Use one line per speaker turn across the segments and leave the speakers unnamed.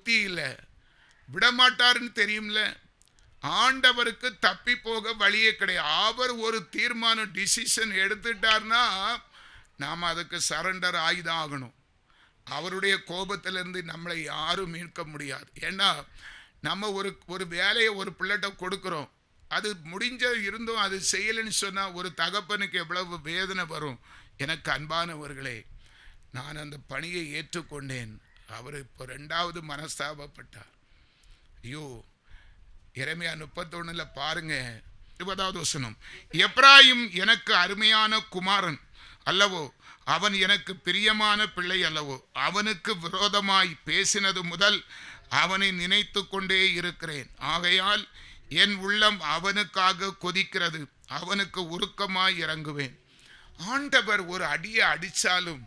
புத்தி இல்லை, விடமாட்டாருன்னு தெரியும்ல. ஆண்டவருக்கு தப்பி போக வழியே கிடையாது. அவர் ஒரு தீர்மானம் டிசிஷன் எடுத்துட்டார்னா நாம் அதுக்கு சரண்டர் ஆகிதான் ஆகணும். அவருடைய கோபத்திலிருந்து நம்மளை யாரும் மீட்க முடியாது. ஏன்னா நம்ம ஒரு வேலையை ஒரு பிள்ளைகிட்ட கொடுக்குறோம், அது முடிஞ்ச இருந்தும் அது செய்யலைன்னு சொன்னால் ஒரு தகப்பனுக்கு எவ்வளவு வேதனை வரும். எனக்கு அன்பானவர்களே, நான் அந்த பணியை ஏற்றுக்கொண்டேன். அவர் இப்போ 2வது மனஸ்தாபப்பட்டார். ஐயோ, எரேமியா 31 பாருங்க, 20வது வசனம். எப்ராயிம் எனக்கு அருமையான குமாரன் அல்லவோ, அவன் எனக்கு பிரியமான பிள்ளை அல்லவோ, அவனுக்கு விரோதமாய் பேசினது முதல் அவனை நினைத்து கொண்டே இருக்கிறேன். ஆகையால் என் உள்ளம் அவனுக்காக கொதிக்கிறது, அவனுக்கு உருக்கமாய் இறங்குவேன். ஆண்டவர் ஒரு அடியை அடித்தாலும்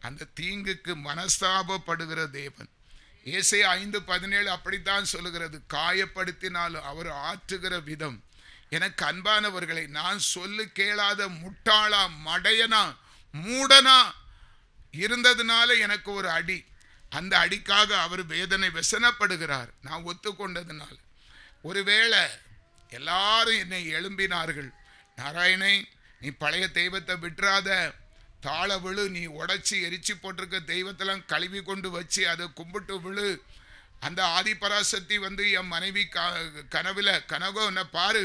அந்த தீங்குக்கு மனஸ்தாபப்படுகிற தேவன். ஏசாயா 5:17 அப்படித்தான் சொல்லுகிறது. காயப்படுத்தினாலும் அவர் ஆற்றுகிற விதம். எனக்கு அன்பானவர்களை, நான் சொல்லு கேளாத முட்டாளா, மடையனா, மூடனா இருந்ததுனால எனக்கு ஒரு அடி. அந்த அடிக்காக அவர் வேதனை வெசனப்படுகிறார். நான் ஒத்துக்கொண்டதுனால. ஒருவேளை எல்லாரும் என்னை எழும்பினார்கள், நாராயணை நீ பழைய தெய்வத்தை விட்டுறாத, தாழ விழு, நீ உடைச்சி எரிச்சு போட்டிருக்க தெய்வத்தெல்லாம் கழுவி கொண்டு வச்சு அதை கும்பிட்டு விழு. அந்த ஆதிபராசக்தி என் மனைவி கனகோ என்ன பாரு,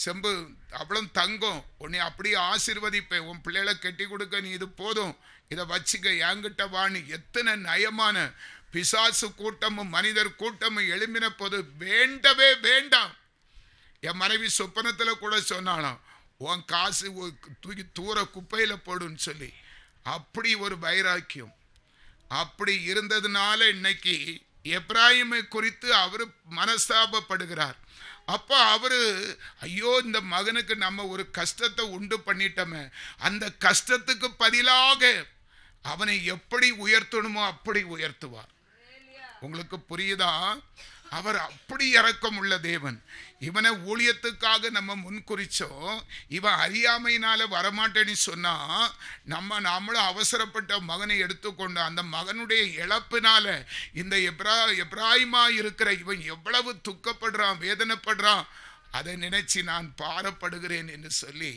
செம்பு அவ்வளோ தங்கம், உன்னை அப்படியே ஆசீர்வதிப்பேன், உன் பிள்ளைகளை கெட்டி கொடுக்க நீ இது போதும், இதை வச்சுக்க, என்கிட்ட வாணி. எத்தனை நயமான பிசாசு கூட்டமும் மனிதர் கூட்டமும் எழும்பின போது வேண்டவே வேண்டாம். என் மனைவி சொப்பனத்தில் கூட சொன்னாலாம், உன் காசு தூக்கி தூர குப்பையில் போடுன்னு சொல்லி. அப்படி ஒரு வைராக்கியம். அப்படி இருந்ததுனால இன்னைக்கு எப்ராயிமை குறித்து அவர் மனஸ்தாபப்படுகிறார். அப்போ அவரு, ஐயோ இந்த மகனுக்கு நம்ம ஒரு கஷ்டத்தை உண்டு பண்ணிட்டோமே, அந்த கஷ்டத்துக்கு பதிலாக அவனை எப்படி உயர்த்தணுமோ அப்படி உயர்த்துவார். உங்களுக்கு புரியுதா? அவர் அப்படி இரக்கம் உள்ள தேவன். இவனை ஊழியத்துக்காக நம்ம முன்குறிச்சோம், இவன் அறியாமையினால வரமாட்டேன்னு சொன்னா நம்மளும் அவசரப்பட்ட மகனை எடுத்துக்கொண்டு அந்த மகனுடைய இழப்பினால இந்த எப்ராயிமா இருக்கிற இவன் எவ்வளவு துக்கப்படுறான், வேதனைப்படுறான், அதை நினைச்சு நான் பாரப்படுகிறேன் என்று சொல்லி,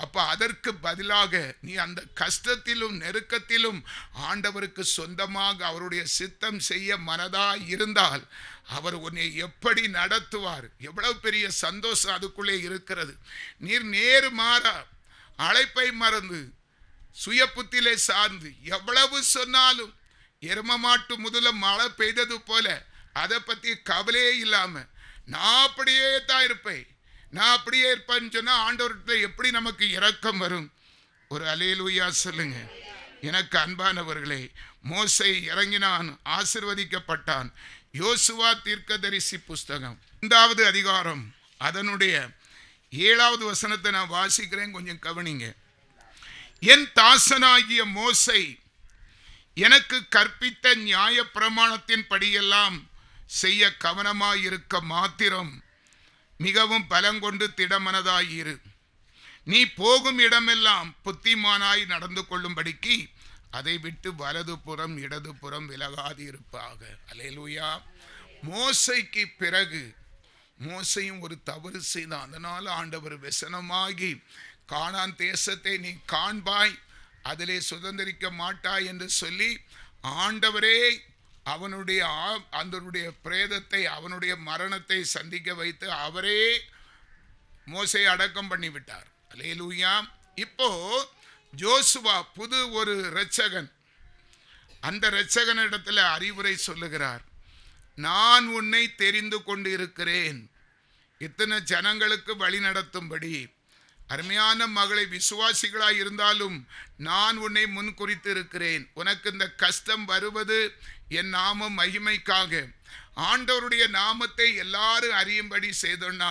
அப்ப அதற்கு பதிலாக நீ அந்த கஷ்டத்திலும் நெருக்கத்திலும் ஆண்டவருக்கு சொந்தமாக அவருடைய சித்தம் செய்ய மனதாய் இருந்தால் அவர் உன்னை எப்படி நடத்துவார். எவ்வளவு பெரிய சந்தோஷம் அதுக்குள்ளே இருக்கிறது. நீர் நேரு மாறா அழைப்பை மறந்து சுய புத்திலே சார்ந்து எவ்வளவு சொன்னாலும் எருமமாட்டு முதல மழை பெய்தது போல அதை பத்தி கவலையே இல்லாம நான் அப்படியே தான் இருப்பேன், நான் அப்படியே இருப்பேன்னு சொன்னா ஆண்டவர்கிட்ட எப்படி நமக்கு இரக்கம் வரும்? ஒரு அல்லேலூயா சொல்லுங்க. எனக்கு அன்பானவர்களே, மோசே இறங்கினான், ஆசீர்வதிக்கப்பட்டான். யோசுவா தீர்க்கதரிசி புஸ்தகம் 5வது அதிகாரம் அதனுடைய 7வது வசனத்தை நான் வாசிக்கிறேன், கொஞ்சம் கவனிங்க. என் தாசனாகிய மோசே எனக்கு கற்பித்த நியாய பிரமாணத்தின் படியெல்லாம் செய்ய கவனமாயிருக்க மாத்திரம் மிகவும் பலங்கொண்டு திடமனதாயிரு. நீ போகும் இடமெல்லாம் புத்திமானாய் நடந்து கொள்ளும்படிக்கு அதை விட்டு வலது புறம் இடது புறம் விலகாதிருப்பாக. அல்லேலூயா. மோசைக்கு பிறகு மோசையும் ஒரு தவறு செய்தான். அதனால ஆண்டவர் வெசனமாகி கானான் தேசத்தை நீ காண்பாய், அதிலே சுதந்திரிக்க மாட்டாய் என்று சொல்லி ஆண்டவரே அவனுடைய பிரேதத்தை, அவனுடைய மரணத்தை சந்திக்க வைத்து அவரே மோசையை அடக்கம் பண்ணிவிட்டார். அல்லேலூயா. இப்போ யோசுவா புது ஒரு இரட்சகன், அந்த இரட்சகனிடத்தில் அறிவுரை சொல்லுகிறார். நான் உன்னை தெரிந்து கொண்டு இருக்கிறேன், இத்தனை ஜனங்களுக்கு வழி நடத்தும்படி. அருமையான மகளை, விசுவாசிகளாய் இருந்தாலும் நான் உன்னை முன்குறித்து இருக்கிறேன். உனக்கு இந்த கஷ்டம் வருவது என் நாம மகிமைக்காக. ஆண்டவருடைய நாமத்தை எல்லாரும் அறியும்படி செய்தோன்னா,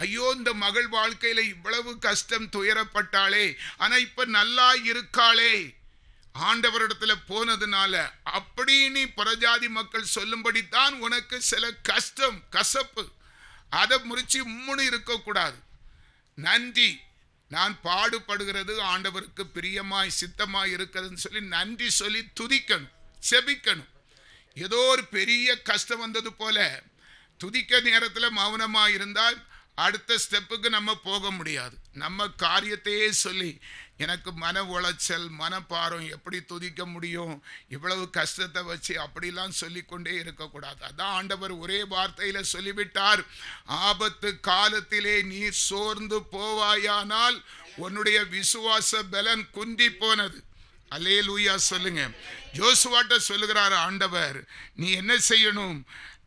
ஐயோ இந்த மகள் வாழ்க்கையில இவ்வளவு கஷ்டம் துயரப்பட்டாளே, ஆனா இப்ப நல்லா இருக்காளே, ஆண்டவரிடத்துல போனதுனால அப்படி நீ புறஜாதி மக்கள் சொல்லும்படித்தான் உனக்கு சில கஷ்டம் கசப்பு. அதை முறிச்சு உம்முன்னு இருக்கக்கூடாது. நன்றி, நான் பாடுபடுகிறது ஆண்டவருக்கு பிரியமாய் சித்தமாய் இருக்கிறதுன்னு சொல்லி நன்றி சொல்லி துதிக்கணும், செபிக்கணும். ஏதோ ஒரு பெரிய கஷ்டம் வந்தது போல துதிக்க நேரத்தில் மௌனமாக இருந்தால் அடுத்த ஸ்டெப்புக்கு நம்ம போக முடியாது. நம்ம காரியத்தையே சொல்லி எனக்கு மன உளைச்சல் மனப்பாரம், எப்படி துதிக்க முடியும் இவ்வளவு கஷ்டத்தை வச்சு, அப்படிலாம் சொல்லிக்கொண்டே இருக்கக்கூடாது. அதான் ஆண்டவர் ஒரே வார்த்தையில் சொல்லிவிட்டார், ஆபத்து காலத்திலே நீ சோர்ந்து போவாயானால் உன்னுடைய விசுவாச பலன் குந்தி போனது. அல்லேலூயா சொல்லுங்க. யோசுவாட்ட சொல்லுகிறார் ஆண்டவர், நீ என்ன செய்யணும்,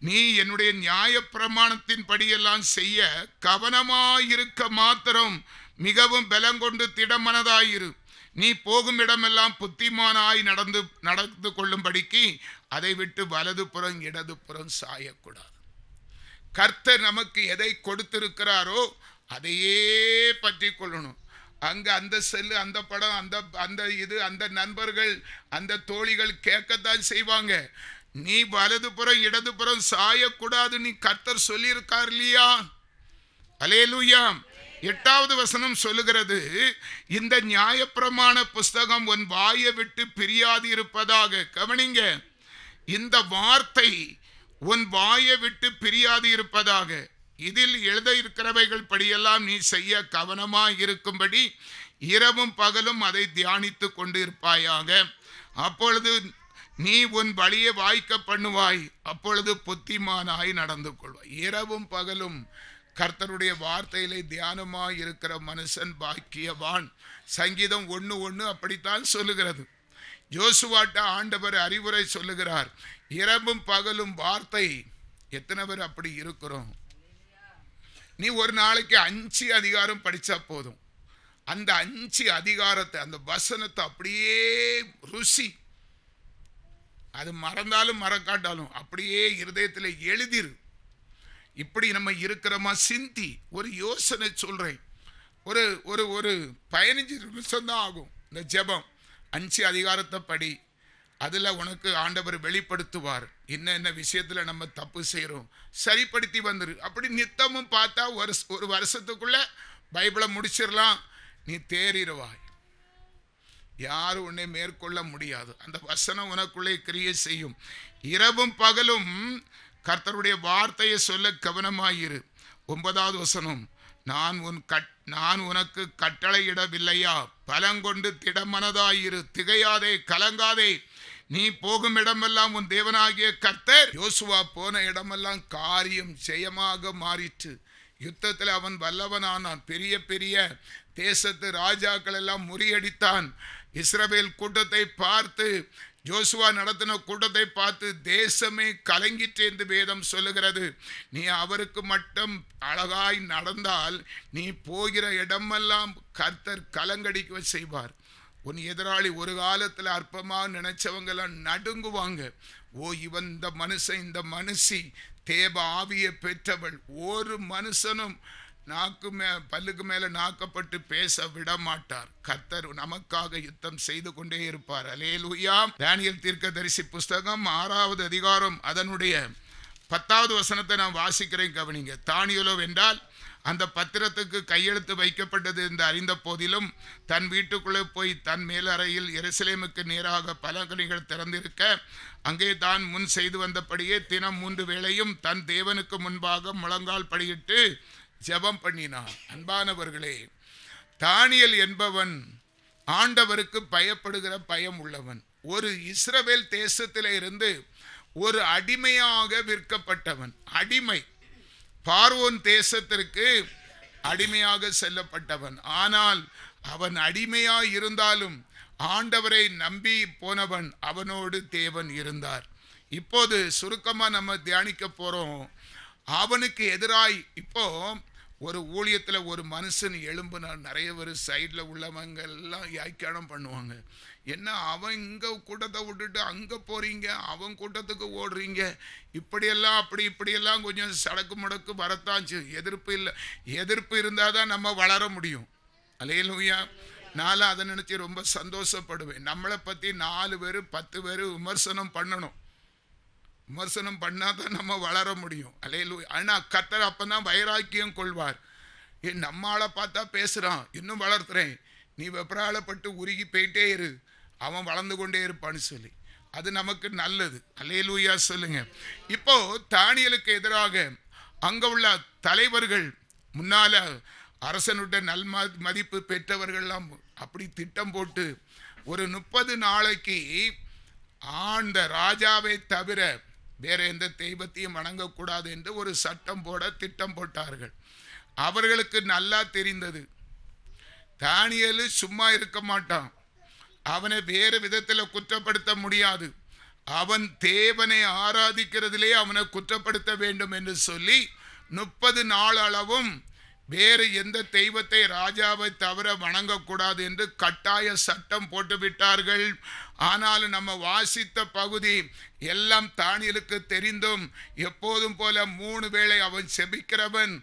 நீ என்னுடைய நியாய பிரமாணத்தின் படியெல்லாம் செய்ய கவனமாயிருக்க மாத்திரம் மிகவும் பலம் கொண்டு திடமனதாயிரு. நீ போகும் இடமெல்லாம் புத்திமானாய் நடந்து கொள்ளும்படிக்கு அதை விட்டு வலது புறம் இடது புறம் சாயக்கூடாது. கர்த்தர் நமக்கு எதை கொடுத்திருக்கிறாரோ அதையே பற்றி கொள்ளணும். அங்க அந்த செல்லு, அந்த படம், அந்த இது, அந்த நண்பர்கள், அந்த தோழிகள் கேட்கத்தான் செய்வாங்க. நீ வலது புறம் இடது புறம் சாயக்கூடாது. நீ கர்த்தர் சொல்லியிருக்கார் இல்லையா? அல்லேலூயா. 8வது வசனம் சொல்லுகிறது, இந்த நியாயப்பிரமாண புஸ்தகம் உன் வாயை விட்டு பிரியாது இருப்பதாக. கவனிங்க, இந்த வார்த்தை உன் வாயை விட்டு பிரியாது இருப்பதாக. இதில் எழுத இருக்கிறவைகள் படியெல்லாம் நீ செய்ய கவனமாய் இருக்கும்படி இரவும் பகலும் அதை தியானித்து கொண்டு இருப்பாயாக. அப்பொழுது நீ உன் வழியை வாய்க்க பண்ணுவாய், அப்பொழுது புத்திமானாய் நடந்து கொள்வாய். இரவும் பகலும் கர்த்தருடைய வார்த்தையிலே தியானமாய் இருக்கிற மனுஷன் பாக்கியவான். சங்கீதம் 1:1 அப்படித்தான் சொல்லுகிறது. யோசுவாட்ட ஆண்டவர் அறிவுரை சொல்லுகிறார், இரவும் பகலும் வார்த்தை. எத்தனை பேர் அப்படி இருக்கிறோம்? நீ ஒரு நாளைக்கு 5 அதிகாரம் படிச்சா போதும். அந்த 5 அதிகாரத்தை, அந்த வசனத்தை அப்படியே ருசி, அது மறந்தாலும் மறக்காட்டாலும் அப்படியே இருதயத்தில் எழுதிரு. இப்படி நம்ம இருக்கிறோமா சிந்தி. ஒரு யோசனை சொல்றேன், ஒரு ஒரு ஒரு 15 நிமிஷம் தான் ஆகும் இந்த ஜெபம். 5 அதிகாரத்தை படி, அதில் உனக்கு ஆண்டவர் வெளிப்படுத்துவார் என்ன விஷயத்தில் நம்ம தப்பு செய்கிறோம், சரிப்படுத்தி வந்துரு. அப்படி நித்தமும் பார்த்தா ஒரு வருஷத்துக்குள்ள பைபிளை முடிச்சிடலாம். நீ தேறிடுவாய், யாரும் உன்னை மேற்கொள்ள முடியாது. அந்த வசனம் உனக்குள்ளே கிரியை செய்யும். இரவும் பகலும் கர்த்தருடைய வார்த்தையை சொல்ல கவனமாயிரு. 9வது வசனம், நான் உனக்கு கட்டளையிடவில்லையா? பலங்கொண்டு திடமனதாயிரு, திகையாதே, கலங்காதே. நீ போகும் இடமெல்லாம் உன் தேவனாகிய கர்த்தர். யோசுவா போன இடமெல்லாம் காரியம் ஜெயமாக மாறிற்று. யுத்தத்தில் அவன் வல்லவனானான். பெரிய பெரிய தேசத்து ராஜாக்கள் எல்லாம் முறியடித்தான். இஸ்ரவேல் கூட்டத்தை பார்த்து, யோசுவா நடத்தின கூட்டத்தை பார்த்து தேசமே கலங்கிற்று என்று வேதம் சொல்லுகிறது. நீ அவருக்கு மட்டும் அழகாய் நடந்தால் நீ போகிற இடமெல்லாம் கர்த்தர் கலங்கடிக்க செய்வார். உன் எதிராளி ஒரு காலத்தில் அற்பமாக நினைச்சவங்கெல்லாம் நடுங்குவாங்க. ஓ, இவன், இந்த மனுஷன், இந்த மனுஷி தேவ ஆவியை பெற்றவள். ஒரு மனுஷனும் பல்லுக்கு மேல நாக்கப்பட்டு பேச விட மாட்டார். கர்த்தர் நமக்காக யுத்தம் செய்து கொண்டே இருப்பார். அல்லேலூயா. தானியேல் தீர்க்கதரிசி புஸ்தகம் 6வது அதிகாரம் அதனுடைய 10வது வசனத்தை நான் வாசிக்கிறேன், கவனிங்க. தானியேலோ வென்றால் அந்த பத்திரத்துக்கு கையெழுத்து வைக்கப்பட்டது என்று அறிந்த போதிலும் தன் வீட்டுக்குள்ளே போய் தன் மேலறையில் எருசலேமுக்கு நேராக பலகணிகள் திறந்திருக்க அங்கே தான் முன் செய்து வந்தபடியே தினம் 3 வேளையும் தன் தேவனுக்கு முன்பாக முழங்கால் படியிட்டு ஜெபம் பண்ணினான். அன்பானவர்களே, தானியேல் என்பவன் ஆண்டவருக்கு பயப்படுகிற பயம் உள்ளவன். ஒரு இஸ்ரவேல் தேசத்திலே இருந்து ஒரு அடிமையாக விற்கப்பட்டவன். அடிமை, பார்வோன் தேசத்திற்கு அடிமையாக செல்லப்பட்டவன். ஆனால் அவன் அடிமையாய் இருந்தாலும் ஆண்டவரை நம்பி போனவன். அவனோடு தேவன் இருந்தார். இப்போது சுருக்கமா நம்ம தியானிக்க போறோம். அவனுக்கு எதிராய் இப்போ ஒரு ஊழியத்தில் ஒரு மனுஷன் எழும்புனா நிறைய பேர் சைடில் உள்ளவங்க எல்லாம் வியாக்கியானம் பண்ணுவாங்க. என்ன, அவன் இங்கே கூட்டத்தை விட்டுட்டு அங்கே போகிறீங்க, அவன் கூட்டத்துக்கு ஓடுறீங்க, இப்படியெல்லாம் இப்படியெல்லாம் கொஞ்சம் சடக்கு முடக்கு வரத்தாச்சு. எதிர்ப்பு இல்லை. எதிர்ப்பு இருந்தால் தான் நம்ம வளர முடியும். அல்லேலூயா. நான் அதை நினச்சி ரொம்ப சந்தோஷப்படுவேன். நம்மளை பற்றி 4 பேர் 10 பேர் விமர்சனம் பண்ணணும். விமர்சனம் பண்ணால் தான் நம்ம வளர முடியும். அல்லேலூயா. ஆனால் கர்த்தர் அப்போ தான் வைராக்கியம் கொள்வார். நம்ம ஆளை பார்த்தா பேசுகிறான், இன்னும் வளர்த்துறேன், நீ வெப்பராளப்பட்டு உருகி போயிட்டே இரு, அவன் வளர்ந்து கொண்டே இருப்பான்னு சொல்லி. அது நமக்கு நல்லது. அல்லேலூயா சொல்லுங்க. இப்போ தானியேலுக்கு எதிராக அங்க உள்ள தலைவர்கள், முன்னால அரசனுடைய மதிப்பு பெற்றவர்கள்லாம் அப்படி திட்டம் போட்டு ஒரு 30 நாளைக்கு ஆண்ட ராஜாவை தவிர வேற எந்த தெய்வத்தையும் வணங்கக்கூடாது என்று ஒரு சட்டம் போட திட்டம் போட்டார்கள். அவர்களுக்கு நல்லா தெரிந்தது, தானியேலு சும்மா இருக்க மாட்டான், அவனை வேறு விதத்தில் குற்றப்படுத்த முடியாது, அவன் தேவனை ஆராதிக்கிறதிலே அவனை குற்றப்படுத்த வேண்டும் என்று சொல்லி 30 நாள் அளவும் வேறு எந்த தெய்வத்தை ராஜாவை தவிர வணங்கக்கூடாது என்று கட்டாய சட்டம் போட்டு விட்டார்கள். ஆனாலும் நம்ம வாசித்த பகுதி எல்லாம் தானியேலுக்கு தெரிந்தும் எப்போதும் போல 3 வேளை அவன் செபிக்கிறவன்.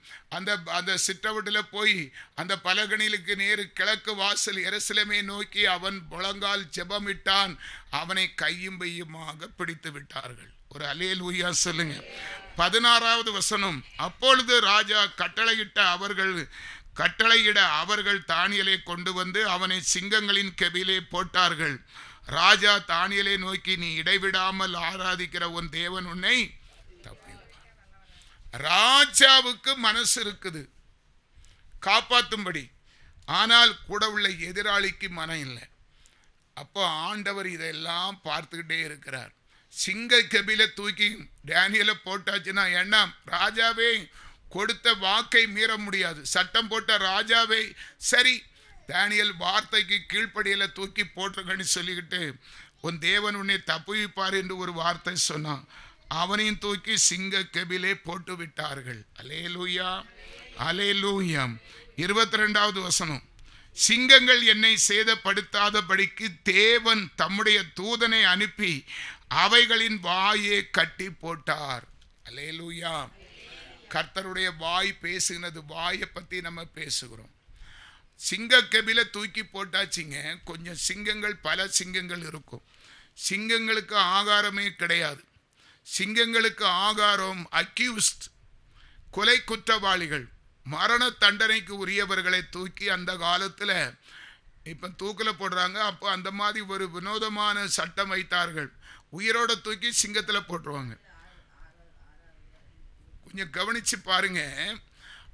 அந்த சிற்றவட்டில் போய் அந்த பலகணிலுக்கு நேரு கிழக்கு வாசல் எருசலேமை நோக்கி அவன் முழங்கால் ஜெபமிட்டான். அவனை கையும் பையுமாக பிடித்து விட்டார்கள். ஒரு அல்லேலூயா சொல்லுங்க. 16வது வசனம். அப்பொழுது ராஜா கட்டளையிட அவர்கள் தானியேலை கொண்டு வந்து அவனை சிங்கங்களின் கெபிலே போட்டார்கள். ராஜா தானியேலை நோக்கி, நீ இடைவிடாமல் ஆராதிக்கிற உன் தேவன் உன்னை தப்புவிப்பார். ராஜாவுக்கு மனசு இருக்குது காப்பாற்றும்படி, ஆனால் கூட உள்ள எதிராளிக்கு மனம் இல்லை. அப்போ ஆண்டவர் இதெல்லாம் பார்த்துக்கிட்டே இருக்கிறார். சிங்க கெபில தூக்கி டேனியலை போட்டாச்சுன்னா என்ன, ராஜாவே கொடுத்த வாக்கை மீற முடியாது, சட்டம் போட்ட ராஜாவே சரி டேனியல் வார்த்தைக்கு கீழ்ப்படியில தூக்கி போட்டுருக்கன்னு சொல்லிக்கிட்டு உன் தேவன் உன்னை தப்புவிப்பார் என்று ஒரு வார்த்தை சொன்னான். அவனையும் தூக்கி சிங்க கெபிலே போட்டு விட்டார்கள். அல்லேலூயா அல்லேலூயா. 22வது வசனம். சிங்கங்கள் என்னை சேதப்படுத்தாதபடிக்கு தேவன் தம்முடைய தூதனை அனுப்பி அவைகளின் வாயை கட்டி போட்டார். அல்லேலூயா. கர்த்தருடைய வாய் பேசுகிறது. வாயை பற்றி நம்ம பேசுகிறோம். சிங்க கெபில தூக்கி போட்டாச்சிங்க. கொஞ்சம் சிங்கங்கள், பல சிங்கங்கள் இருக்கும். சிங்கங்களுக்கு ஆகாரமே கிடையாது. சிங்கங்களுக்கு ஆகாரம் அக்யூஸ்ட், கொலை குற்றவாளிகள், மரண தண்டனைக்கு உரியவர்களை தூக்கி அந்த காலத்தில் இப்போ தூக்கில் போடுறாங்க. அப்போ அந்த மாதிரி ஒரு வினோதமான சட்டம் வைத்தார்கள். உயிரோட தூக்கி சிங்கத்தில் போட்டுருவாங்க. கொஞ்சம் கவனிச்சு பாருங்க.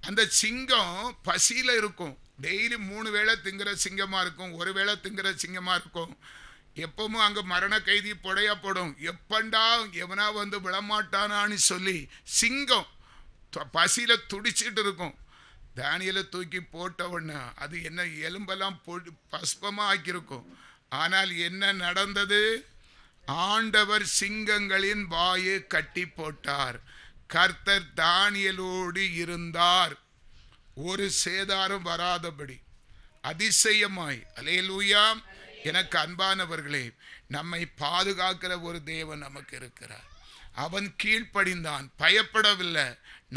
அந்த சிங்கம் பசியில் இருக்கும். டெய்லி 3 வேளை திங்கிற சிங்கமாக இருக்கும், ஒரு வேளை திங்கிற சிங்கமாக இருக்கும். எப்பவும் அங்கே மரண கைதி புடையா போடும். எப்பண்டா எவனா வந்து விழமாட்டானான்னு சொல்லி சிங்கம் பசியில் துடிச்சிட்டு இருக்கும். தானியேலை தூக்கி போட்ட உடனே அது என்ன எலும்பெல்லாம் பஸ்பமாக ஆக்கியிருக்கும். ஆனால் என்ன நடந்தது? ஆண்டவர் சிங்கங்களின் வாயை கட்டி போட்டார். கர்த்தர் தானியேலோடு இருந்தார், ஒரு சேதாரம் வராதபடி அதிசயமாய். அல்லேலூயா. எனக்கு அன்பானவர்களே, நம்மை பாதுகாக்கிற ஒரு தேவன் நமக்கு இருக்கிறார். அவன் கீழ்ப்படிந்தான், பயப்படவில்லை.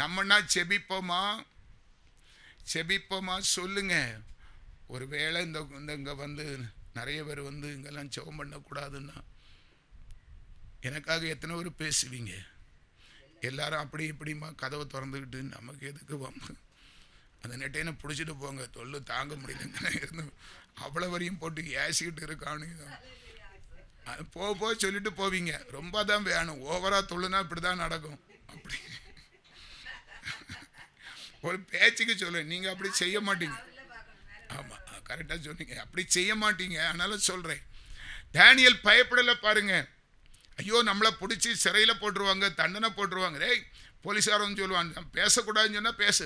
நம்மனா செபிப்போமா சொல்லுங்க. ஒருவேளை இங்கே வந்து நிறைய பேர் வந்து இங்கெல்லாம் ஜெபம் பண்ணக்கூடாதுன்னா எனக்காக எத்தனை பேர் பேசுவீங்க? எல்லாரும் அப்படி இப்படிமா கதவை திறந்துக்கிட்டு நமக்கு எதுக்கு வம்பு, அந்த நெட்டையினை பிடிச்சிட்டு போங்க, தொல்லு தாங்க முடியலங்க இருந்து அவ்வளோ வரையும் போட்டு ஏசிக்கிட்டு இருக்கான்னு போக சொல்லிட்டு போவீங்க. ரொம்ப தான் வேணும், ஓவரா தொல்லுனா இப்படி தான் நடக்கும். அப்படி ஒரு பேச்சுக்கு சொல்ல, நீங்கள் அப்படி செய்ய மாட்டீங்க. ஆமாம், கரெக்டாக சொன்னீங்க, அப்படி செய்ய மாட்டீங்க. அதனால சொல்கிறேன், டேனியல் பயப்படலை பாருங்க. ஐயோ நம்மளை பிடிச்சி சிறையில் போட்டுருவாங்க, தண்டனை போட்டுருவாங்க. டேய் போலீஸாரன்னு சொல்லுவாங்க, பேசக்கூடாதுன்னு சொன்னால் பேசு.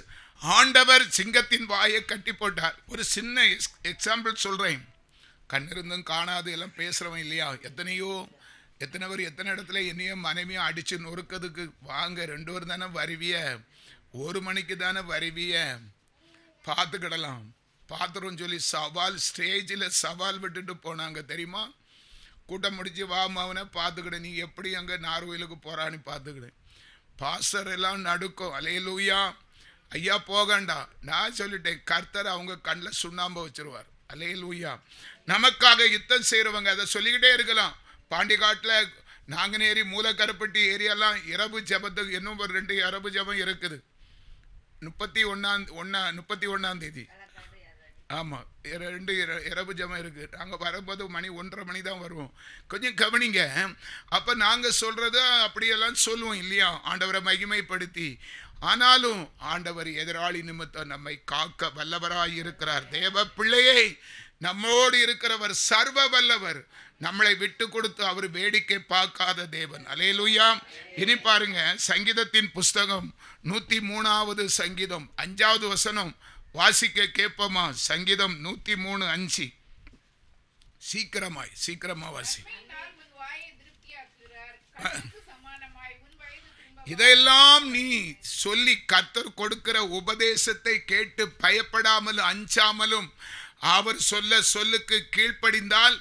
ஆண்டவர் சிங்கத்தின் வாயை கட்டி போட்டார். ஒரு சின்ன எக்ஸாம்பிள் சொல்கிறேன். கண்ணிருந்தும் காணாது எல்லாம் பேசுகிறவன் இல்லையா? எத்தனை பேர் எத்தனை இடத்துல என்னையும் மனைவியும் அடித்து நொறுக்கிறதுக்கு வாங்க 2 பேர் தானே வருவிய, 1 மணிக்கு தானே வருவிய, பார்த்துக்கிடலாம் பார்த்துருன்னு சொல்லி ஸ்டேஜில் சவால் விட்டுட்டு போனாங்க தெரியுமா? கூட்டம் முடிச்சு வா மாவனை பார்த்துக்கிட, நீ எப்படி அங்கே நார்வேலுக்கு போகிறான்னு பார்த்துக்கிடு. பாஸ்டர் எல்லாம் நடுக்கும். அல்லேலூயா. ஐயா போகண்டா, நான் சொல்லிட்டேன், கர்த்தர் அவங்க கண்ணில் சுண்ணாம்பு வச்சிருவார். அல்லேலூயா. நமக்காக யுத்தம் செய்கிறவங்க அதை சொல்லிக்கிட்டே இருக்கலாம். பாண்டிகாட்டில் நாங்குநேரி மூலக்கருப்பட்டி ஏரியாலாம் இரவு ஜபத்துக்கு இன்னும் ஒரு 2 இரவு ஜபம் இருக்குது. 31ஆம் தேதி ஆமாம், 2 இரவு ஜெபம் இருக்குது. நாங்கள் வரும்போது மணி 1:30 மணி தான் வருவோம். கொஞ்சம் கவனிங்க. அப்போ நாங்கள் சொல்கிறத அப்படியெல்லாம் சொல்லுவோம் இல்லையா, ஆண்டவரை மகிமைப்படுத்தி. ஆனாலும் ஆண்டவர் எதிராளி நிமித்தம் நம்மை காக்க வல்லவராய் இருக்கிறார். தேவ பிள்ளையை, நம்மோடு இருக்கிறவர் சர்வ வல்லவர். நம்மளை விட்டு கொடுத்து அவர் வேடிக்கை பார்க்காத தேவன். அல்லேலூயா. இனி பாருங்க, சங்கீதத்தின் புஸ்தகம் 103வது சங்கீதம் 5வது வசனம் வாசிக்க கேட்போமா? சங்கீதம் 103:5. சீக்கிரமா வாசி. இதெல்லாம் நீ சொல்லி கர்த்தர் கொடுக்கிற உபதேசத்தை கேட்டு பயப்படாமலும் அஞ்சாமலும் அவர் சொல்லுக்கு கீழ்ப்படிந்தால்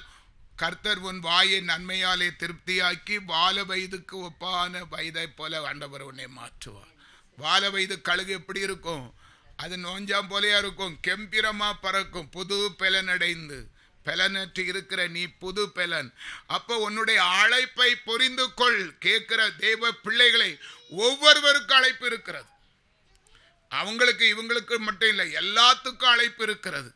கர்த்தர் உன் வாயை நன்மையாலே திருப்தியாக்கி வால வயதுக்கு ஒப்பான வயதை போல ஆண்டவர் உன்னை மாற்றுவார். வால வயது கழுகு எப்படி இருக்கும்? அது நோஞ்சாம் போலையா இருக்கும், கெம்பிரமா பறக்கும், புது பெலனடைந்து. பெலனற்று இருக்கிற நீ புது பெலன். அப்போ உன்னுடைய அழைப்பை புரிந்து கொள். கேட்கிற தேவ பிள்ளைகளை, ஒவ்வொருவருக்கும் அழைப்பு இருக்கிறது. அவங்களுக்கு இவங்களுக்கு மட்டும் இல்லை, எல்லாத்துக்கும் அழைப்பு இருக்கிறது.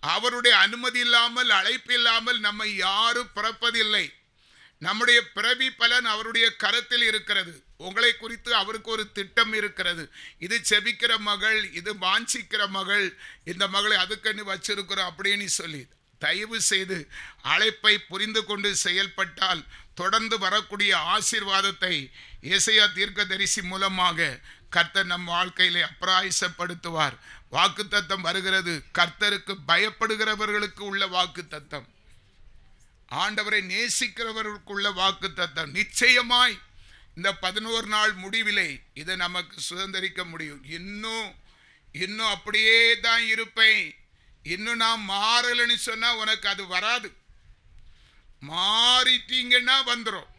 அவருடைய அனுமதி இல்லாமல், அழைப்பு இல்லாமல் நம்ம யாரும் பிறப்பதில்லை. நம்முடைய பிறவி பலன் அவருடைய கரத்தில் இருக்கிறது. உங்களை குறித்து அவருக்கு ஒரு திட்டம் இருக்கிறது. இது செபிக்கிற மகள், இது வாஞ்சிக்கிற மகள், இந்த மகளை அதுக்கன்னு வச்சிருக்கிறோம் அப்படின்னு சொல்லி தயவு செய்து அழைப்பை புரிந்து கொண்டு செயல்பட்டால் தொடர்ந்து வரக்கூடிய ஆசீர்வாதத்தை ஏசாயா தீர்க்கதரிசி மூலமாக கர்த்தர் நம் வாழ்க்கையிலே அப்ராயசப்படுத்துவார். வாக்குத்தத்தம் வருகிறது. கர்த்தருக்கு பயப்படுகிறவர்களுக்கு உள்ள வாக்குத்தத்தம், ஆண்டவரை நேசிக்கிறவர்களுக்கு உள்ள வாக்குத்தத்தம். நிச்சயமாய் இந்த 11 நாள் முடிவிலே இதை நமக்கு சுதந்திரிக்க முடியும். இன்னும் அப்படியே தான் இருப்பேன், இன்னும் நான் மாறலன்னு சொன்னா உனக்கு அது வராது. மாறிட்டீங்கன்னா வந்துடும்,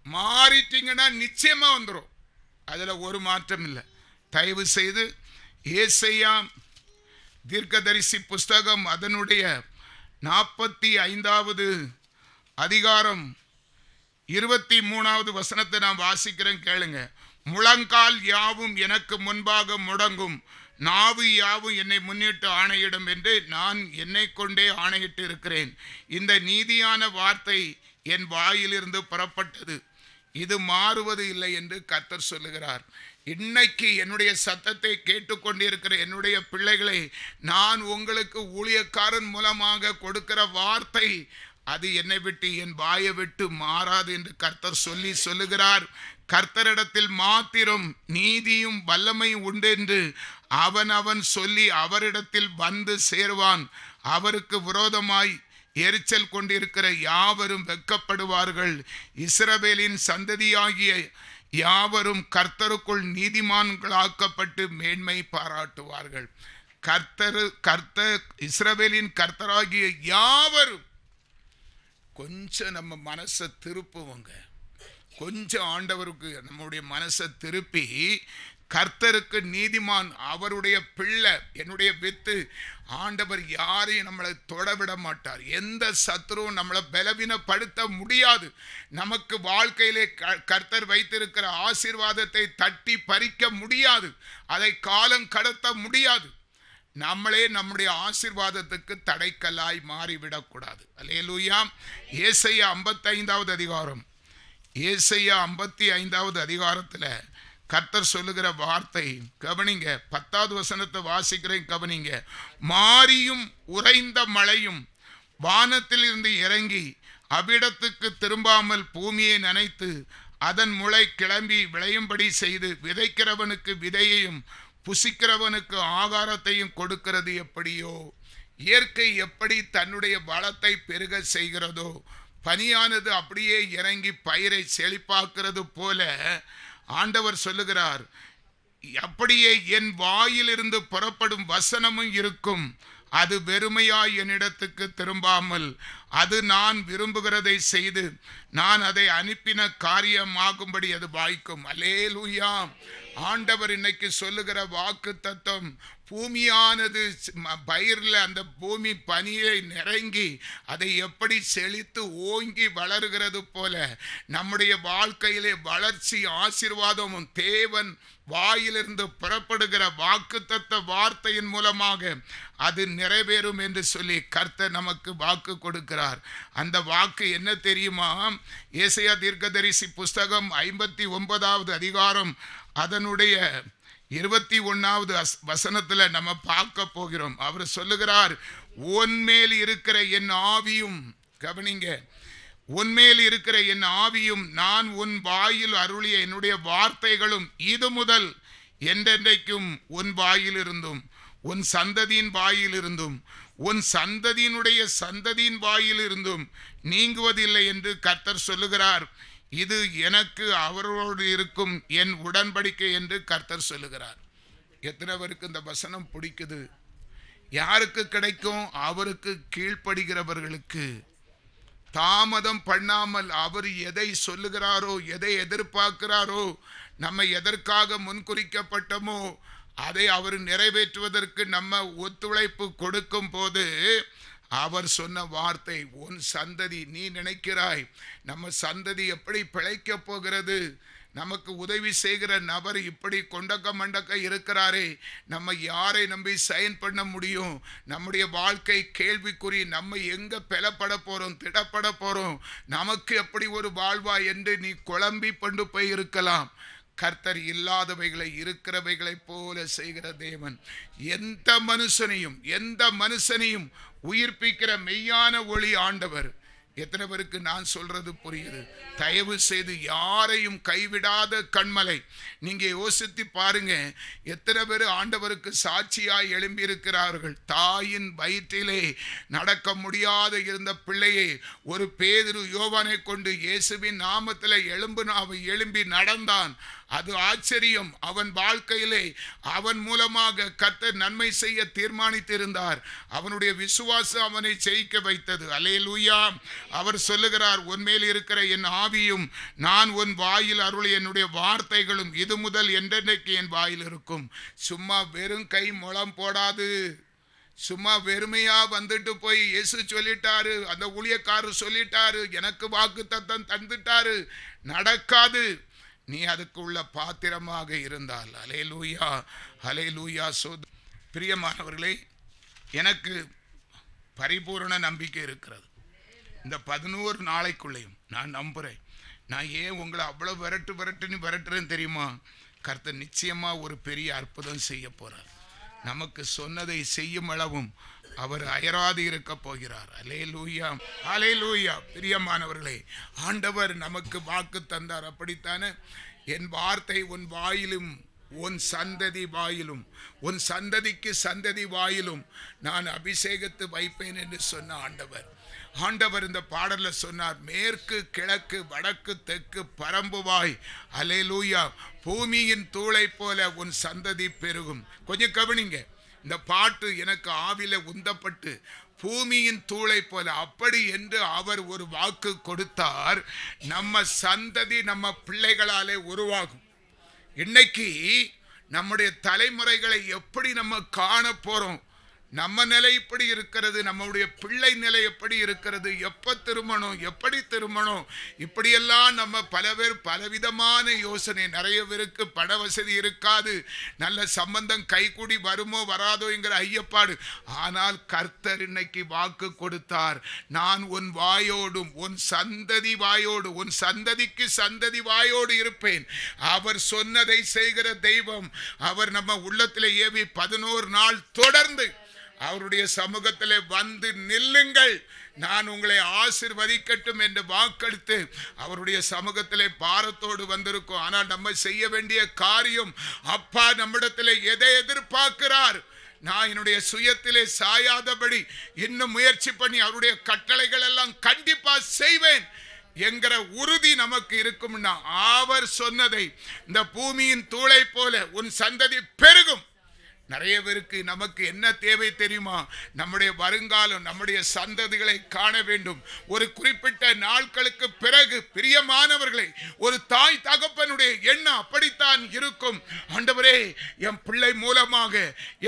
மாறிட்டீங்கன்னா நிச்சயமா வந்துடும். அதுல ஒரு மாற்றம் இல்லை. தயவு செய்து ஏசாயா தீர்க்கதரிசி புஸ்தகம் அதனுடைய 45வது அதிகாரம் 23வது வசனத்தை நான் வாசிக்கிறேன், கேளுங்க. முழங்கால் யாவும் எனக்கு முன்பாக முடங்கும், நாவு யாவும் என்னை முன்னிட்டு ஆணையிடும் என்று நான் என்னை கொண்டே ஆணையிட்டு இருக்கிறேன். இந்த நீதியான வார்த்தை என் வாயிலிருந்து புறப்பட்டது, இது மாறுவது இல்லை என்று கர்த்தர் சொல்லுகிறார். இன்னைக்கு என்னுடைய சத்தத்தை கேட்டுக்கொண்டிருக்கிற என்னுடைய பிள்ளைகளை, நான் உங்களுக்கு ஊழியக்காரன் மூலமாக கொடுக்கிற வார்த்தை அது என்னை விட்டு, என் வாயை விட்டு மாறாது என்று கர்த்தர் சொல்லுகிறார். கர்த்தரிடத்தில் மாத்திரம் நீதியும் வல்லமையும் உண்டு என்று அவன் சொல்லி அவரிடத்தில் வந்து சேர்வான். அவருக்கு விரோதமாய் எரிச்சல் கொண்டிருக்கிற யாவரும் வெட்கப்படுவார்கள். இஸ்ரவேலின் சந்ததியாகிய யாவரும் கர்த்தருக்குள் நீதிமான்களாக்கப்பட்டு மேன்மை பாராட்டுவார்கள். கர்த்தர் இஸ்ரவேலின் கர்த்தராகிய யாவரும். கொஞ்சம் நம்ம மனசை திருப்புவோங்க, கொஞ்சம் ஆண்டவருக்கு நம்முடைய மனசை திருப்பி, கர்த்தருக்கு நீதிமான், அவருடைய பிள்ளை, என்னுடைய வித்து. ஆண்டவர் யாரையும் நம்மளை தொடவிட மாட்டார். எந்த சத்துருவும் நம்மளை பலவீனப்படுத்த முடியாது. நமக்கு வாழ்க்கையிலே கர்த்தர் வைத்திருக்கிற ஆசீர்வாதத்தை தட்டி பறிக்க முடியாது. அதை காலம் கடத்த முடியாது. நம்மளே நம்முடைய ஆசீர்வாதத்துக்கு தடைக்கல்லாய் மாறிவிடக்கூடாது. அல்லேலூயா. ஏசாயா 55வது அதிகாரம், ஏசாயா 55வது அதிகாரத்தில் கர்த்தர் சொல்லுகிற வார்த்தை கவனிங்க. 10வது வசனத்தை வாசிக்கிறேன், கவனிங்க. மாரியும் உறைந்த மழையும் வானத்தில் இருந்து இறங்கி அவ்விடத்துக்கு திரும்பாமல் பூமியை நனைத்து அதன் முளை கிளம்பி விளையும்படி செய்து விதைக்கிறவனுக்கு விதையையும் புசிக்கிறவனுக்கு ஆகாரத்தையும் கொடுக்கிறது எப்படியோ, இயற்கை எப்படி தன்னுடைய வளத்தை பெருக செய்கிறதோ, பனியானது அப்படியே இறங்கி பயிரை செழிப்பாக்குறது போல ஆண்டவர் சொல்லுகிறார், அப்படியே என் வாயிலிருந்து புறப்படும் வசனமும் இருக்கும். அது வெறுமையாய் என்னிடத்துக்கு திரும்பாமல் அது நான் விரும்புகிறதை செய்து நான் அதை அனுப்பின காரியமாகும்படி அது வாய்க்கும். அல்லேலூயா. ஆண்டவர் இன்னைக்கு சொல்லுகிற வாக்கு தத்துவம், பூமியானது பயிரில் அந்த பூமி பனியை நிறங்கி அதை எப்படி செழித்து ஓங்கி வளர்கிறது போல நம்முடைய வாழ்க்கையிலே வளர்ச்சி ஆசீர்வாதமும் தேவன் வாயிலிருந்து புறப்படுகிற வாக்குத்தத்த வார்த்தையின் மூலமாக அது நிறைவேறும் என்று சொல்லி கர்த்தர் நமக்கு வாக்கு கொடுக்கிறார். அந்த வாக்கு என்ன தெரியுமா? ஏசாயா தீர்க்கதரிசி புஸ்தகம் 59வது அதிகாரம் அதனுடைய 21வது வசனத்துல நம்ம பார்க்க போகிறோம். அவர் சொல்லுகிறார், உன்மேல் இருக்கிற என் ஆவியும், கவனிங்க, உன்மேல் இருக்கிற என் ஆவியும் நான் உன் வாயில் அருளிய என்னுடைய வார்த்தைகளும் இது முதல் என்றென்றைக்கும் உன் வாயில் இருந்தும் உன் சந்ததியின் வாயில் இருந்தும் உன் சந்ததியினுடைய சந்ததியின் வாயில் இருந்தும் நீங்குவதில்லை என்று கர்த்தர் சொல்லுகிறார். இது எனக்கு அவரோடு இருக்கும் என் உடன்படிக்கை என்று கர்த்தர் சொல்லுகிறார். எத்தனை பேருக்கு இந்த வசனம் பிடிக்குது? யாருக்கு கிடைக்கும்? அவருக்கு கீழ்ப்படுகிறவர்களுக்கு. தாமதம் பண்ணாமல் அவர் எதை சொல்லுகிறாரோ, எதை எதிர்பார்க்கிறாரோ, நம்ம எதற்காக முன்குறிக்கப்பட்டோமோ அதை அவர் நிறைவேற்றுவதற்கு நம்ம ஒத்துழைப்பு கொடுக்கும் போது அவர் சொன்ன வார்த்தை, உன் சந்ததி, நீ நினைக்கிறாய் நம்ம சந்ததி எப்படி பிழைக்க போகிறது, நமக்கு உதவி செய்கிற நபர் இப்படி கொண்டக்க மண்டக்க இருக்கிறாரே, நம்ம யாரை நம்பி சைன் பண்ண முடியும், நம்முடைய வாழ்க்கை கேள்விக்குறி, நம்ம எங்க பெலப்பட போறோம், திடப்பட போறோம், நமக்கு எப்படி ஒரு வாழ்வா என்று நீ குழம்பி கொண்டு போய் இருக்கலாம். கர்த்தர் இல்லாதவைகளை இருக்கிறவைகளை போல செய்கிற தேவன். எந்த மனுஷனையும் உயிர்ப்பிக்கிற மெய்யான ஒளி ஆண்டவர். எத்தனை பேருக்கு நான் சொல்றது புரியுது? தயவு செய்து யாரையும் கைவிடாத கண்மலை. நீங்க யோசித்து பாருங்க, எத்தனை பேர் ஆண்டவருக்கு சாட்சியாய் எழும்பி இருக்கிறார்கள். தாயின் வயிற்றிலே நடக்க முடியாத இருந்த பிள்ளையை ஒரு பேதுரு யோவானை கொண்டு இயேசுவின் நாமத்தில் எழும்பி நடந்தான். அது ஆச்சரியம். அவன் வாழ்க்கையிலே அவன் மூலமாக கர்த்தர் நன்மை செய்ய தீர்மானித்திருந்தார். அவனுடைய விசுவாசம் அவனை ஜெயிக்க வைத்தது. அல்லேலூயா. அவர் சொல்லுகிறார், உன்மேல் இருக்கிற என் ஆவியும் நான் உன் வாயில் அருளிய என்னுடைய வார்த்தைகளும் இது முதல் என்றென்றைக்கு என் வாயில் இருக்கும். சும்மா வெறும் கை முழம் போடாது. சும்மா வெறுமையா வந்துட்டு போய் இயேசு சொல்லிட்டாரு, அந்த ஊழியக்காரர் சொல்லிட்டாரு, எனக்கு வாக்கு தத்தம் தந்துட்டாரு, நடக்காது. நீ அதுக்கு உள்ள பாத்திரமாக இருந்தால். அல்லேலூயா, அல்லேலூயா. பிரியமானவர்களே, எனக்கு பரிபூர்ண நம்பிக்கை இருக்கிறது. இந்த 11 நாளைக்குள்ளேயும் நான் நம்புறேன். நான் ஏன் உங்களை அவ்வளவு விரட்டுறேன்னு தெரியுமா? கர்த்தர் நிச்சயமா ஒரு பெரிய அற்புதம் செய்ய போறார். நமக்கு சொன்னதை செய்யும் அளவும் அவர் அயராது இருக்க போகிறார். அல்லேலூயா, அல்லேலூயா. பிரியமானவர்களே, ஆண்டவர் நமக்கு வாக்கு தந்தார். அப்படித்தானே? என் வார்த்தை உன் வாயிலும் உன் சந்ததி வாயிலும் உன் சந்ததிக்கு சந்ததி வாயிலும் நான் அபிஷேகத்து வைப்பேன் என்று சொன்ன ஆண்டவர் இந்த பாடல்ல சொன்னார், மேற்கு கிழக்கு வடக்கு தெற்கு பரம்புவாய். அல்லேலூயா. பூமியின் தூளை போல உன் சந்ததி பெருகும். கொஞ்சம் கவனிங்க, இந்த பாட்டு எனக்கு ஆவில உந்தப்பட்டு பூமியின் தூளை போல அப்படி என்று அவர் ஒரு வாக்கு கொடுத்தார். நம்ம சந்ததி நம்ம பிள்ளைகளாலே உருவாகும். இன்னைக்கு நம்முடைய தலைமுறைகளை எப்படி நம்ம காண போறோம்? நம்ம நிலை இப்படி இருக்கிறது, நம்முடைய பிள்ளை நிலை எப்படி இருக்கிறது, எப்ப திருமணம், எப்படி திருமணம், இப்படியெல்லாம் நம்ம பல பேர் பலவிதமான யோசனை. நிறைய பேருக்கு பண வசதி இருக்காது, நல்ல சம்பந்தம் கைகூடி வருமோ வராதோ என்கிற ஐயப்பாடு. ஆனால் கர்த்தர் இன்னைக்கு வாக்கு கொடுத்தார், நான் உன் வாயோடும் உன் சந்ததி வாயோடு உன் சந்ததிக்கு சந்ததி வாயோடு இருப்பேன். அவர் சொன்னதை செய்கிற தெய்வம். அவர் நம்ம உள்ளத்திலே ஏவி 11 நாள் தொடர்ந்து அவருடைய சமூகத்திலே வந்து நில்லுங்கள், நான் உங்களை ஆசீர்வதிக்கட்டும் என்று வாக்களித்து அவருடைய சமூகத்திலே பாரத்தோடு வந்திருக்கும். ஆனால் நம்ம செய்ய வேண்டிய காரியம், அப்பா நம்மிடத்திலே எதை எதிர்பார்க்கிறார், நான் என்னுடைய சுயத்திலே சாயாதபடி இன்னும் முயற்சி பண்ணி அவருடைய கட்டளைகள் எல்லாம் கண்டிப்பா செய்வேன் என்கிற உறுதி நமக்கு இருக்கும்னா, அவர் சொன்னதை இந்த பூமியின் தூளை போல உன் சந்ததி பெருகும். நிறைய பேருக்கு நமக்கு என்ன தேவை தெரியுமா? நம்முடைய வருங்காலம், நம்முடைய சந்ததிகளை காண வேண்டும். ஒரு குறிப்பிட்ட நாட்களுக்கு பிறகு பிரியமானவர்களை, ஒரு தாய் தகப்பனுடைய எண்ணம் அப்படித்தான் இருக்கும். ஆண்டவரே, என் பிள்ளை மூலமாக,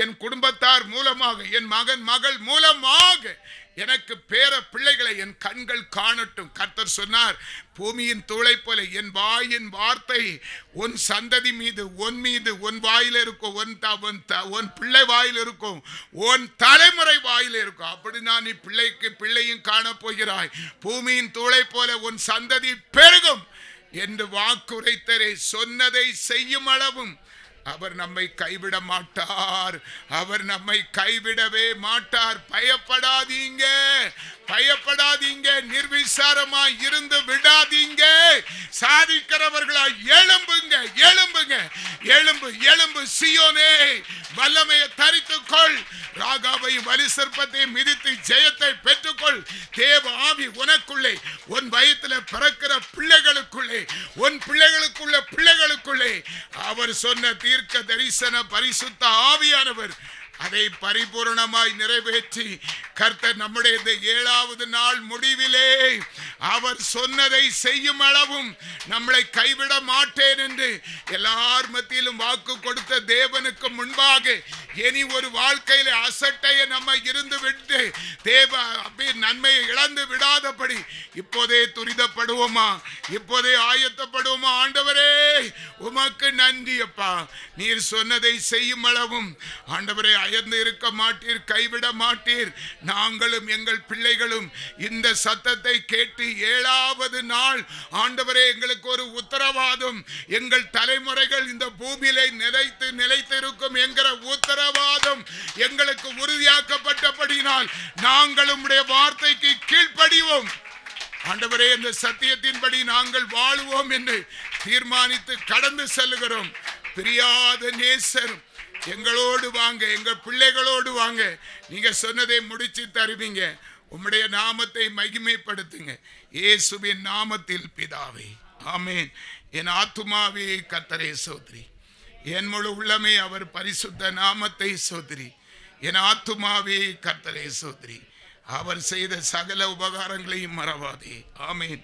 என் குடும்பத்தார் மூலமாக, என் மகன் மகள் மூலமாக எனக்கு பேர பிள்ளைகளை என் கண்கள் காணட்டும். கர்த்தர் சொன்னார், பூமியின் தூளை போல என் வாயின் வார்த்தை உன் சந்ததி மீது, உன் மீது, உன் வாயில் இருக்கும், உன் பிள்ளை வாயில் இருக்கும், உன் தலைமுறை வாயில் இருக்கும். அப்படி நான் நீ பிள்ளையும் காண போகிறாய். பூமியின் தூளை போல உன் சந்ததி பெருகும் என்று வாக்குரைத்தரே. சொன்னதை செய்யும் அளவும் அவர் நம்மை கைவிட மாட்டார். அவர் நம்மை கைவிடவே மாட்டார். பயப்படாதீங்க, பயப்படாதீங்க, நிர்விசாரமாய் இருந்து விடாதீங்க. சாதிக்கிறவர்களா எழும்புங்க, எழும்புங்க, எழும்பு, எழும்பு சீயோனே, வல்லமையை தரித்துக்கொள். ராகாவையும் வலி சர்ப்பத்தையும் மிதித்து ஜெயத்தை பெற்றுக்கொள். தேவ ஆவி உனக்குள்ளே, உன் வயிற்றில் பிறக்கிற பிள்ளைகளுக்குள்ளே, உன் பிள்ளைகளுக்குள்ளே அவர் சொன்ன தீர்க்க தரிசன பரிசுத்த ஆவியானவர் அதை பரிபூர்ணமாய் நிறைவேற்றி கர்த்தர் நம்முடைய இந்த 7வது நாள் முடிவிலே அவர் சொன்னதை செய்யும் அளவும் நம்மளை கைவிட மாட்டேன் என்று எல்லார் மத்தியிலும் வாக்கு கொடுத்த தேவனுக்கு முன்பாக இனி ஒரு வாழ்க்கையில அசட்டைய நம்ம இருந்து விட்டு தேவ நன்மையை இழந்து விடாதபடி இப்போதே துரிதப்படுவோமா? இப்போதே ஆயத்தப்படுவோமா? ஆண்டவரே, உமக்கு நன்றி அப்பா. நீர் சொன்னதை செய்யும் அளவும் ஆண்டவரே அயர்ந்து இருக்க மாட்டீர், கைவிட மாட்டீர். நாங்களும் எங்கள் பிள்ளைகளும் இந்த சத்தத்தை கேட்டு 7வது நாள் ஆண்டவரே எங்களுக்கு ஒரு உத்தரவாதம், எங்கள் தலைமுறைகள் இந்த பூமியிலே நிலைத்து இருக்கும் என்கிற உத்தரவாதம் எங்களுக்கு உறுதியாக்கப்பட்டபடினால் நாங்கள் உம்முடைய வார்த்தைக்கு கீழ்ப்படிவோம். ஆண்டவரே, இந்த சத்தியத்தின்படி நாங்கள் வாழுவோம் என்று தீர்மானித்து கடந்து செல்கிறோம். பிரியாத நேசர், எங்களோடு வாங்க, எங்கள் பிள்ளைகளோடு வாங்க. நீங்க சொன்னதை முடிச்சு தருவீங்க. உம்முடைய நாமத்தை மகிமைப்படுத்துங்க. இயேசுவின் நாமத்தில் பிதாவே, ஆமென். என் ஆத்துமாவே கர்த்தரை சோத்ரி, என் முழு உள்ளமே அவர் பரிசுத்த நாமத்தை சோத்ரி. என் ஆத்துமாவே கர்த்தரை சோத்ரி, அவர் செய்த சகல உபகாரங்களையும் மறவாதே. ஆமென்.